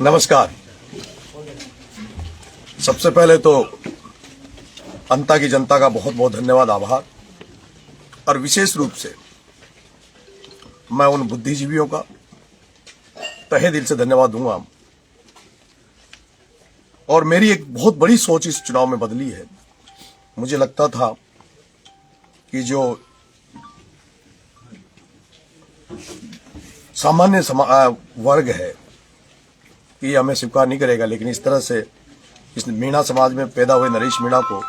नमस्कार। सबसे पहले तो अंता की जनता का बहुत बहुत धन्यवाद, आभार। और विशेष रूप से मैं उन बुद्धिजीवियों का तहे दिल से धन्यवाद दूंगा। और मेरी एक बहुत बड़ी सोच इस चुनाव में बदली है। मुझे लगता था कि जो सामान्य वर्ग है ये हमें स्वीकार नहीं करेगा, लेकिन इस तरह से इस मीणा समाज में पैदा हुए नरेश मीणा को,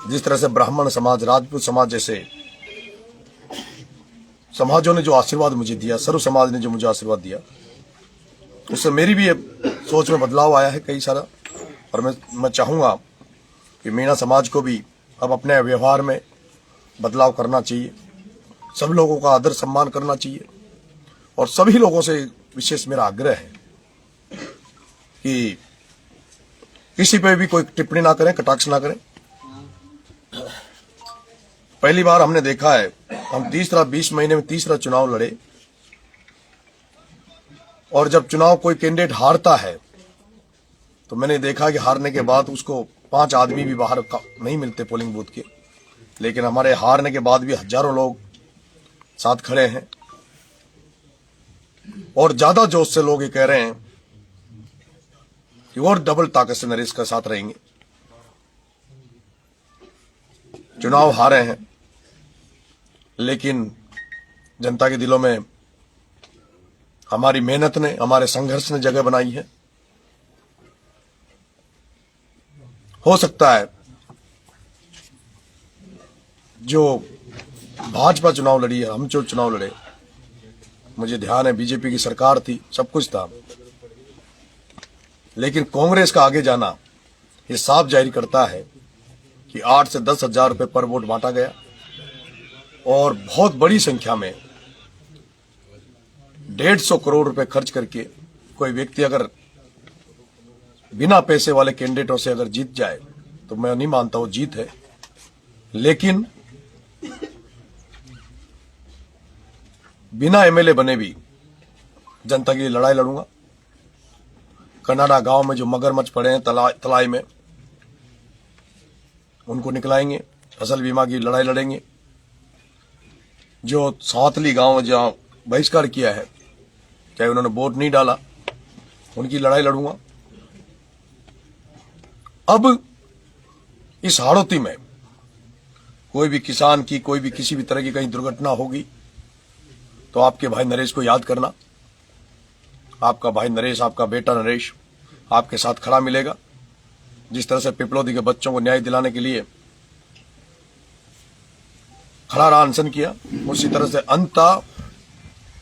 जिस तरह से ब्राह्मण समाज, राजपूत समाज जैसे समाजों ने जो आशीर्वाद मुझे दिया, सर्व समाज ने जो मुझे आशीर्वाद दिया, उससे मेरी भी सोच में बदलाव आया है कई सारा। और मैं चाहूंगा कि मीणा समाज को भी अब अपने व्यवहार में बदलाव करना चाहिए, सब लोगों का आदर सम्मान करना चाहिए। और सभी लोगों से विशेष मेरा आग्रह है कि किसी पे भी कोई टिप्पणी ना करें, कटाक्ष ना करें। पहली बार हमने देखा है, हम 20 महीने में तीसरा चुनाव लड़े, और जब चुनाव कोई कैंडिडेट हारता है तो मैंने देखा कि हारने के बाद उसको 5 आदमी भी बाहर नहीं मिलते पोलिंग बूथ के, लेकिन हमारे हारने के बाद भी हजारों लोग साथ खड़े हैं। और ज्यादा जोश से लोग ये कह रहे हैं कि और डबल ताकत से नरेश का साथ रहेंगे। चुनाव हारे हैं, लेकिन जनता के दिलों में हमारी मेहनत ने, हमारे संघर्ष ने जगह बनाई है। हो सकता है जो भाजपा चुनाव लड़ी है, हम जो चुनाव लड़े, मुझे ध्यान है बीजेपी की सरकार थी, सब कुछ था, लेकिन कांग्रेस का आगे जाना ये साफ जाहिर करता है कि 8 से 10 हजार रुपए पर वोट बांटा गया। और बहुत बड़ी संख्या में 150 करोड़ रुपए खर्च करके कोई व्यक्ति अगर बिना पैसे वाले कैंडिडेटों से अगर जीत जाए तो मैं नहीं मानता वो जीत है। लेकिन बिना एमएलए बने भी जनता की लड़ाई लड़ूंगा। कनाडा गांव में जो मगरमच्छ पड़े हैं तलाई में, उनको निकलाएंगे। फसल बीमा की लड़ाई लड़ेंगे। जो सावतली गांव जहां बहिष्कार किया है, चाहे उन्होंने वोट नहीं डाला, उनकी लड़ाई लड़ूंगा। अब इस हाड़ौती में कोई भी किसान की, कोई भी किसी भी तरह की कहीं दुर्घटना होगी तो आपके भाई नरेश को याद करना। आपका भाई नरेश, आपका बेटा नरेश आपके साथ खड़ा मिलेगा। जिस तरह से पिपलौदी के बच्चों को न्याय दिलाने के लिए खड़ा रहा, अनशन किया, उसी तरह से अंता,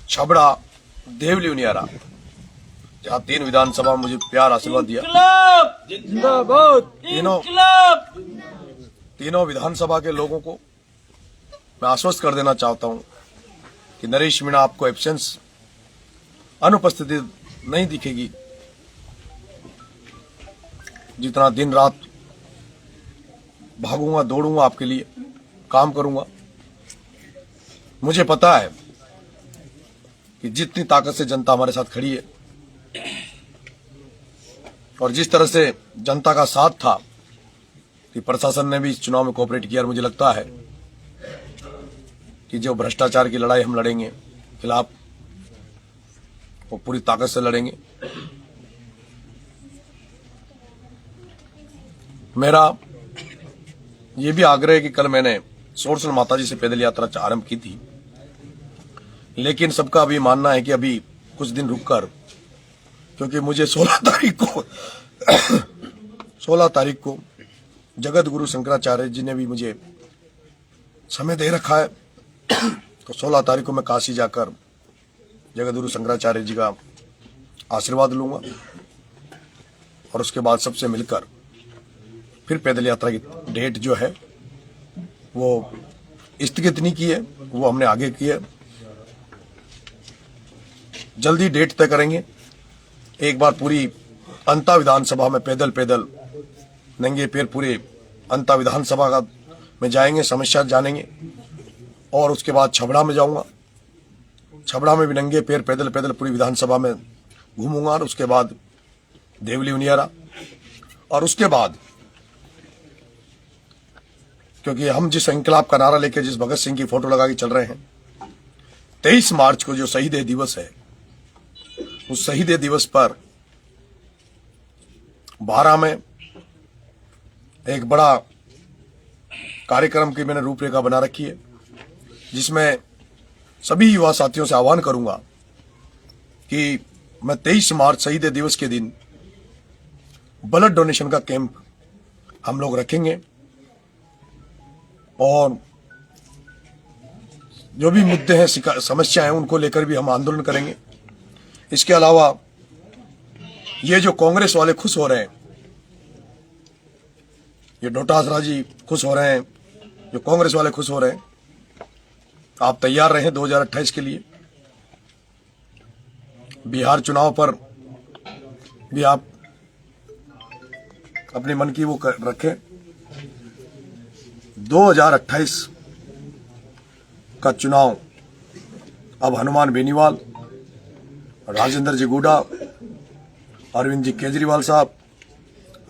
छबड़ा, देवली उनियारा, जहां 3 विधानसभा में मुझे प्यार आशीर्वाद दिया, तीनों विधानसभा के लोगों को मैं आश्वस्त कर देना चाहता हूं कि नरेश मीणा आपको एब्सेंस, अनुपस्थिति नहीं दिखेगी। जितना दिन रात भागूंगा, दौड़ूंगा, आपके लिए काम करूंगा। मुझे पता है कि जितनी ताकत से जनता हमारे साथ खड़ी है और जिस तरह से जनता का साथ था कि प्रशासन ने भी इस चुनाव में कोऑपरेट किया। और मुझे लगता है कि जो भ्रष्टाचार की लड़ाई हम लड़ेंगे खिलाफ, वो पूरी ताकत से लड़ेंगे। मेरा ये भी आग्रह है कि कल मैंने सोरसल माताजी से पैदल यात्रा आरंभ की थी, लेकिन सबका अभी मानना है कि अभी कुछ दिन रुककर, क्योंकि मुझे 16 तारीख को जगत गुरु शंकराचार्य जी ने भी मुझे समय दे रखा है। तो 16 तारीख को मैं काशी जाकर जगत गुरु शंकराचार्य जी का आशीर्वाद लूंगा और उसके बाद सबसे मिलकर फिर पैदल यात्रा की डेट जो है वो स्थगित नहीं की है, वो हमने आगे की है। जल्दी डेट तय करेंगे। एक बार पूरी अंता विधानसभा में पैदल नंगे पैर पूरे अंता विधानसभा का में जाएंगे, समस्या जानेंगे। और उसके बाद छबड़ा में जाऊंगा, छबड़ा में भी नंगे पैर पैदल पूरी विधानसभा में घूमूंगा। और उसके बाद देवली उनियारा। और उसके बाद क्योंकि हम जिस इंकलाब का नारा लेके जिस भगत सिंह की फोटो लगा के चल रहे हैं, 23 मार्च को जो शहीद दिवस है, उस शहीद दिवस पर 12 में एक बड़ा कार्यक्रम की मैंने रूपरेखा बना रखी है, जिसमें सभी युवा साथियों से आह्वान करूंगा कि मैं 23 मार्च शहीद दिवस के दिन ब्लड डोनेशन का कैंप हम लोग रखेंगे और जो भी मुद्दे हैं, समस्या हैं, उनको लेकर भी हम आंदोलन करेंगे। इसके अलावा ये जो कांग्रेस वाले खुश हो रहे हैं, ये डोटासरा जी खुश हो रहे हैं, जो कांग्रेस वाले खुश हो रहे हैं, आप तैयार रहें 2028 के लिए। बिहार चुनाव पर भी आप अपने मन की वो रखें। 2028 का चुनाव अब हनुमान बेनीवाल, राजेंद्र जी गुडा, अरविंद जी केजरीवाल साहब,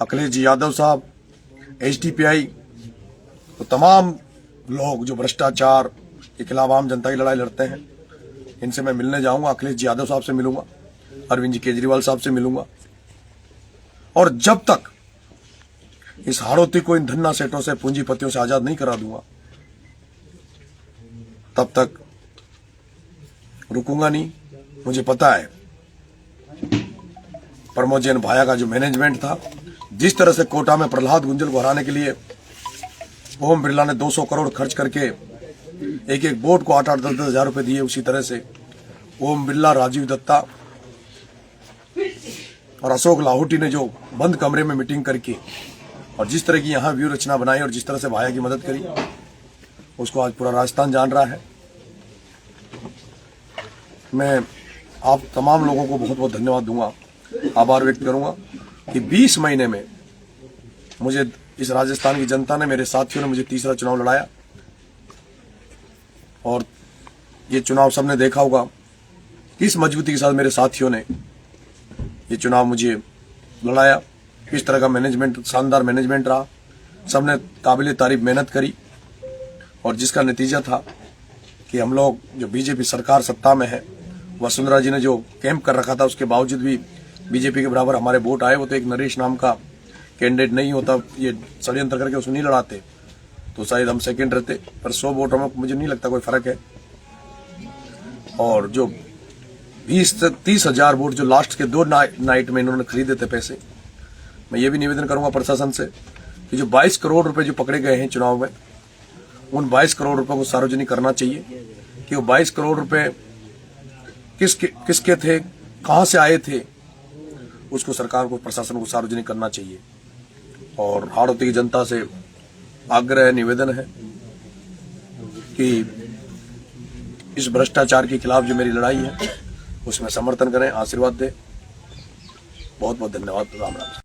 अखिलेश जी यादव साहब, एसडीपीआई, तो तमाम लोग जो भ्रष्टाचार के खिलाफ आम जनता की लड़ाई लड़ते हैं, इनसे मैं मिलने जाऊंगा। अखिलेश जी यादव साहब से मिलूंगा, अरविंद जी केजरीवाल साहब से मिलूंगा। और जब तक इस हाड़ौती को इन धन्ना सेठों से, पूंजीपतियों से आजाद नहीं करा दूंगा, तब तक रुकूंगा नहीं। मुझे पता है प्रमोद जैन भाया का जो मैनेजमेंट था, जिस तरह से कोटा में प्रहलाद गुंजल को हराने के लिए ओम बिरला ने 200 करोड़ खर्च करके एक एक वोट को 8-8, 10-10 हजार रुपए दिए, उसी तरह से ओम बिरला, राजीव दत्ता और अशोक लाहौटी ने जो बंद कमरे में मीटिंग करके और जिस तरह की यहाँ व्यू रचना बनाई और जिस तरह से भाया की मदद करी, उसको आज पूरा राजस्थान जान रहा है। मैं आप तमाम लोगों को बहुत बहुत धन्यवाद दूंगा, आभार व्यक्त करूंगा कि 20 महीने में मुझे इस राजस्थान की जनता ने, मेरे साथियों ने मुझे तीसरा चुनाव लड़ाया। और ये चुनाव सबने देखा होगा किस मजबूती के साथ मेरे साथियों ने ये चुनाव मुझे लड़ाया, किस तरह का मैनेजमेंट, शानदार मैनेजमेंट रहा। सबने काबिल तारीफ मेहनत करी और जिसका नतीजा था कि हम लोग, जो बीजेपी सरकार सत्ता में है, वसुंधरा जी ने जो कैंप कर रखा था, उसके बावजूद भी बीजेपी के बराबर हमारे वोट आए। वो तो एक नरेश नाम का कैंडिडेट नहीं होता, ये षड्यंत्र करके उसको नहीं लड़ाते तो शायद हम सेकंड रहते, पर 100 वोटों में मुझे नहीं लगता कोई फर्क है। और जो 20 से 30 हजार वोट जो लास्ट के 2 नाइट में इन्होंने खरीदे थे पैसे, मैं ये भी निवेदन करूंगा प्रशासन से कि जो 22 करोड़ रुपए जो पकड़े गए हैं चुनाव में, उन 22 करोड़ रुपए को सार्वजनिक करना चाहिए कि वो 22 करोड़ रुपए किसके थे, कहां से आए थे, उसको सरकार को, प्रशासन को सार्वजनिक करना चाहिए। और हाड़ौती की जनता से आग्रह, निवेदन है कि इस भ्रष्टाचार के खिलाफ जो मेरी लड़ाई है उसमें समर्थन करें, आशीर्वाद दें। बहुत बहुत धन्यवाद। राम राम।